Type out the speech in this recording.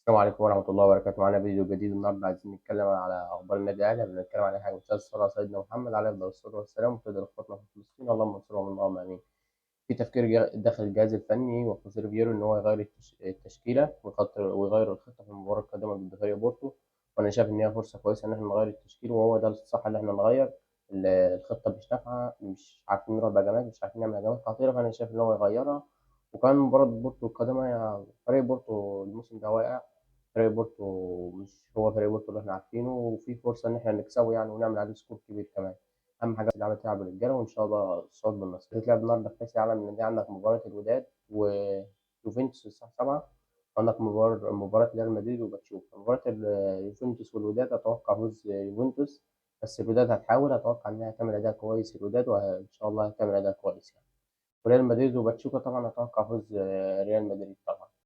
السلام عليكم ورحمة الله وبركاته. معانا فيديو جديد النهارده، عايزين نتكلم على أخبار النادي الأهلي. بنتكلم على حاجة مسلسل صلاة سيدنا محمد عليه أفضل الصلاة والسلام، وتقدر إخواتنا في فلسطين اللهم انصرهم اللهم آمين. في تفكير داخل الجهاز الفني وخوسيه ريفيرو إن هو يغير التشكيلة ويغير الخطة في المباراة القادمة ضد فريق بورتو. وأنا شايف إن هي فرصة كويسة إن إحنا نغير التشكيل، وهو ده الصح اللي إحنا نغير. الخطة مش نافعة، مش عارفين نروح بهجمات، مش عارفين نعمل هجمات خطيرة، فأنا شايف إن هو يغيرها. وكمان مباراة بورتو القادمة، يا فريق بورتو الموسم ده واقع. فريق بورتو مش هو فريق بورتو اللي احنا عارفينه، وفي فرصة إن احنا نكسبه يعني، ونعمل عليه سكور كبير كمان. أهم حاجة اللعبة تلعب بالرجالة، وإن شاء الله الصوت بالنصر. هتلعب النهاردة في كأس العالم للأندية، عندك مباراة الوداد ويوفنتوس الساعة 7. عندك مباراة ريال مدريد وباتشوكا. مباراة يوفنتوس والوداد أتوقع فوز يوفنتوس، بس الوداد هتحاول. أتوقع إنها هتعمل أداء كويس الوداد، وإن شاء الله هتعمل أداء كويس يعني. وريال مدريد وباتشوكا طبعا أتوقع فوز ريال مدريد طبعا.